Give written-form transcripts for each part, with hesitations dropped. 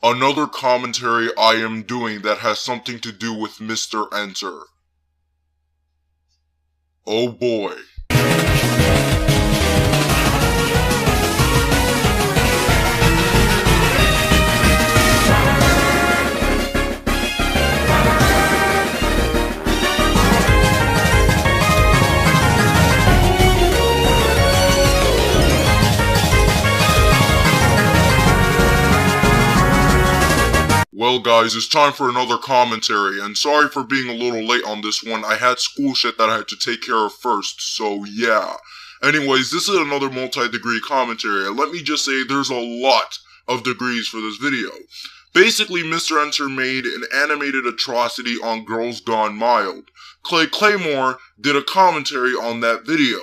another commentary I am doing that has something to do with Mr. Enter. Oh boy. Well guys, it's time for another commentary, and sorry for being a little late on this one. I had school shit that I had to take care of first, so yeah. Anyways, this is another multi-degree commentary, and let me just say there's a lot of degrees for this video. Basically, Mr. Enter made an animated atrocity on Girls Gone Mild. Claymore did a commentary on that video.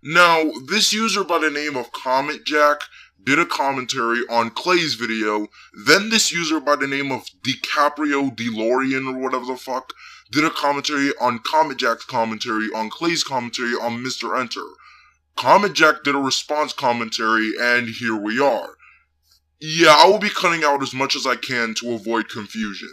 Now, this user by the name of CommentJack did a commentary on Clay's video, then this user by the name of DiCaprio DeLorean or whatever the fuck did a commentary on CommentJack's commentary on Clay's commentary on Mr. Enter. CommentJack did a response commentary, and here we are. Yeah, I will be cutting out as much as I can to avoid confusion.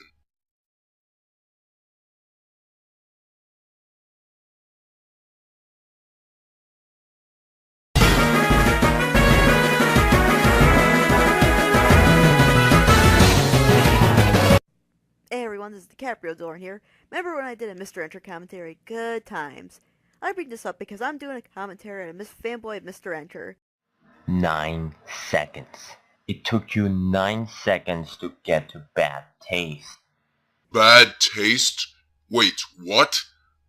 Hey everyone, this is DiCaprio DeLorean here. Remember when I did a Mr. Enter commentary? Good times. I bring this up because I'm doing a commentary on a fanboy of Mr. Enter. 9 seconds. It took you 9 seconds to get to bad taste. Bad taste? Wait, what?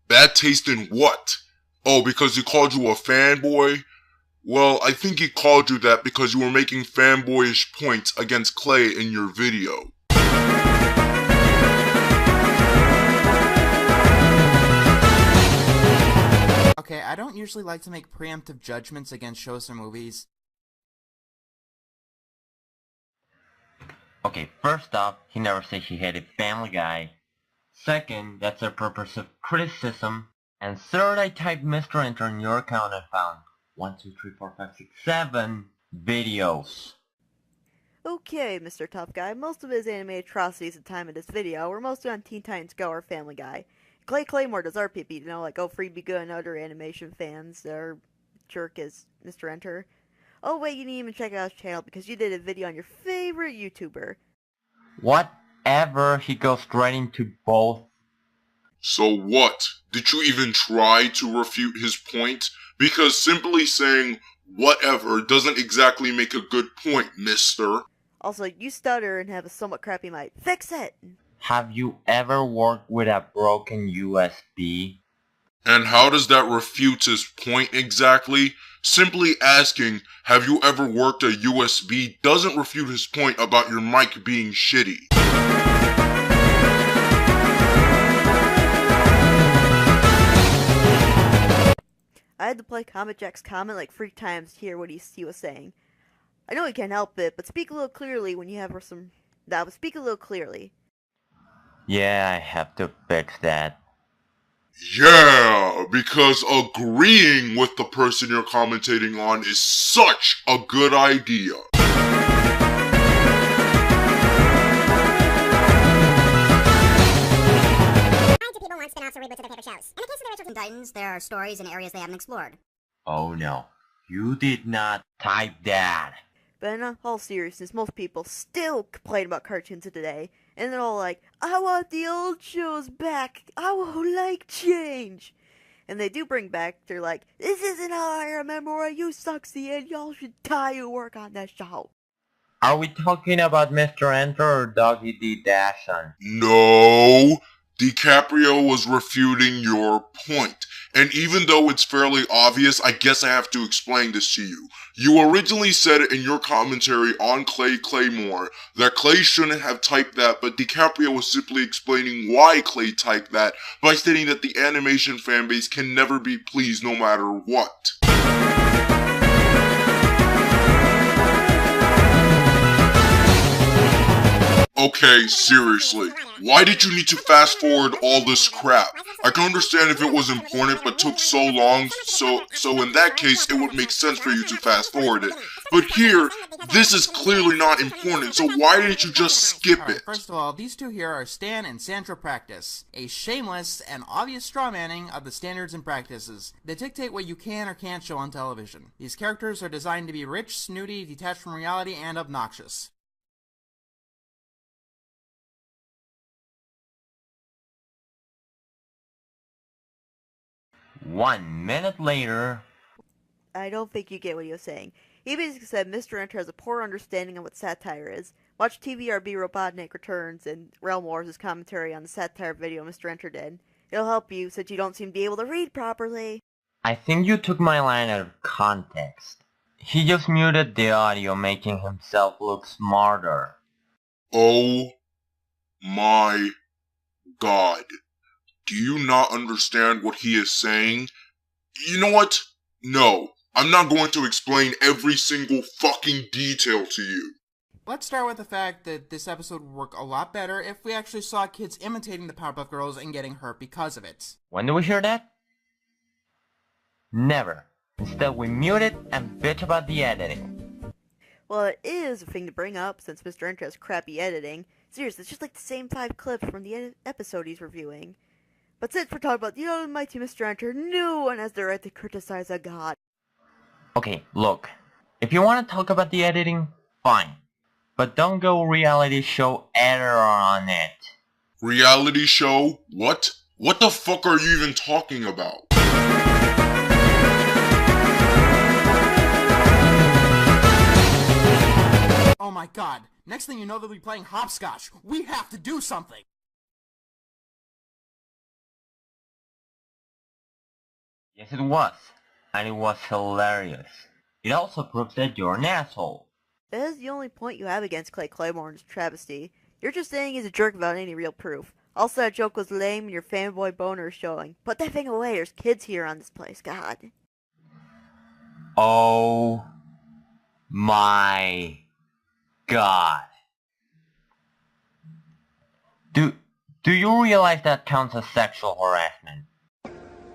Bad taste in what? Oh, because he called you a fanboy? Well, I think he called you that because you were making fanboyish points against Clay in your video. Okay, I don't usually like to make preemptive judgments against shows or movies. Okay, first off, he never said he hated Family Guy. Second, that's a purpose of criticism. And third, I typed Mr. Enter in your account and found 1, 2, 3, 4, 5, 6, 7 videos. Okay, Mr. Tough Guy, most of his animated atrocities at the time of this video were mostly on Teen Titans Go or Family Guy. Claymore does RPP, you know, like Oh Free Be Good and other animation fans are jerk as Mr. Enter. Oh wait, you didn't even check out his channel because you did a video on your favorite YouTuber. Whatever, he goes straight into both. So what? Did you even try to refute his point? Because simply saying whatever doesn't exactly make a good point, mister. Also, you stutter and have a somewhat crappy mic. Fix it! Have you ever worked with a broken USB? And how does that refute his point exactly? Simply asking, have you ever worked a USB doesn't refute his point about your mic being shitty. I had to play CommentJack's comment like 3 times to hear what he was saying. I know he can't help it, but speak a little clearly when you have some... speak a little clearly. Yeah, I have to fix that. Yeah, because agreeing with the person you're commentating on is such a good idea. People want spin-offs or reboots of their favorite shows. In the case of the Rachel and Titans, there are stories and areas they haven't explored. Oh no, you did not type that. But in all seriousness, most people still complain about cartoons of today, and they're all like, I want the old shows back, I won't like change. And they do bring back, they're like, this isn't how I remember when you succeed, and y'all should die and work on that show. Are we talking about Mr. Enter or Doggy D Dashon? No, DiCaprio was refuting your point. And even though it's fairly obvious, I guess I have to explain this to you. You originally said it in your commentary on Claymore that Clay shouldn't have typed that, but DiCaprio was simply explaining why Clay typed that by stating that the animation fanbase can never be pleased no matter what. Okay, seriously, why did you need to fast forward all this crap? I can understand if it was important but took so long, so in that case it would make sense for you to fast forward it. But here, this is clearly not important, so why didn't you just skip it? First of all, these two here are Stan and Sandra Practice, a shameless and obvious strawmanning of the standards and practices that dictate what you can or can't show on television. These characters are designed to be rich, snooty, detached from reality, and obnoxious. One minute later... I don't think you get what he was saying. He basically said Mr. Enter has a poor understanding of what satire is. Watch TVRB Robotnik Returns and Realm Wars' commentary on the satire video Mr. Enter did. It'll help you since you don't seem to be able to read properly. I think you took my line out of context. He just muted the audio, making himself look smarter. Oh my god. Do you not understand what he is saying? You know what? No, I'm not going to explain every single fucking detail to you. Let's start with the fact that this episode would work a lot better if we actually saw kids imitating the Powerpuff Girls and getting hurt because of it. When do we hear that? Never. Instead we mute it and bitch about the editing. Well, it is a thing to bring up since Mr. Enter has crappy editing. Seriously, it's just like the same 5 clips from the episode he's reviewing. But since we're talking about the almighty Mr. Enter, no one has the right to criticize a god. Okay, look. If you want to talk about the editing, fine. But don't go reality show editor on it. Reality show? What? What the fuck are you even talking about? Oh my god, next thing you know they'll be playing hopscotch. We have to do something! Yes, it was. And it was hilarious. It also proves that you're an asshole. That is the only point you have against Clay Claymore's travesty. You're just saying he's a jerk without any real proof. Also, that joke was lame and your fanboy boner is showing. Put that thing away, there's kids here on this place, god. Oh my god. Do you realize that counts as sexual harassment?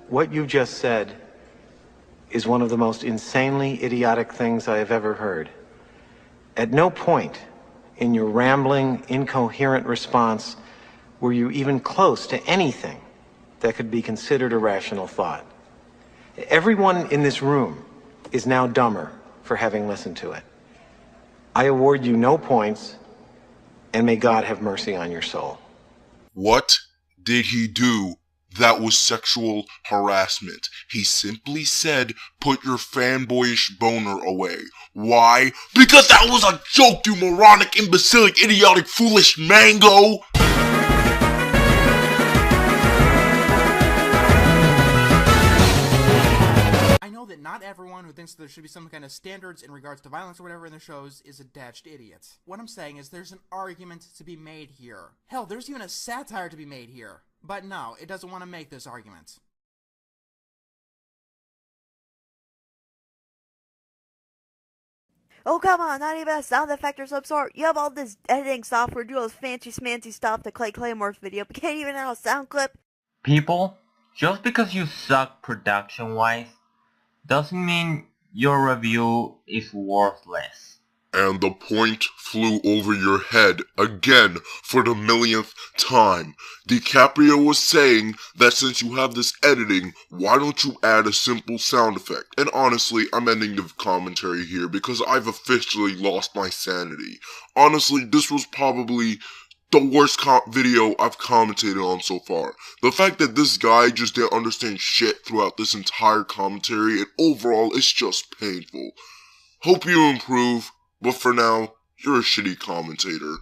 What you just said is one of the most insanely idiotic things I have ever heard. At no point in your rambling, incoherent response were you even close to anything that could be considered a rational thought. Everyone in this room is now dumber for having listened to it. I award you no points, and may God have mercy on your soul. What did he do that was sexual harassment? He simply said, put your fanboyish boner away. Why? Because that was a joke, you moronic, imbecilic, idiotic, foolish mango! I know that not everyone who thinks there should be some kind of standards in regards to violence or whatever in their shows is a dashed idiot. What I'm saying is there's an argument to be made here. Hell, there's even a satire to be made here. But no, it doesn't want to make this argument. Oh, come on, not even a sound effect or some sort. You have all this editing software, do all this fancy smancy stuff to Clay Claymore's video, but can't even have a sound clip? People, just because you suck production-wise, doesn't mean your review is worthless. And the point flew over your head again for the millionth time. DiCaprio was saying that since you have this editing, why don't you add a simple sound effect? And honestly, I'm ending the commentary here because I've officially lost my sanity. Honestly, this was probably the worst video I've commentated on so far. The fact that this guy just didn't understand shit throughout this entire commentary, and overall, it's just painful. Hope you improve. But for now, you're a shitty commentator.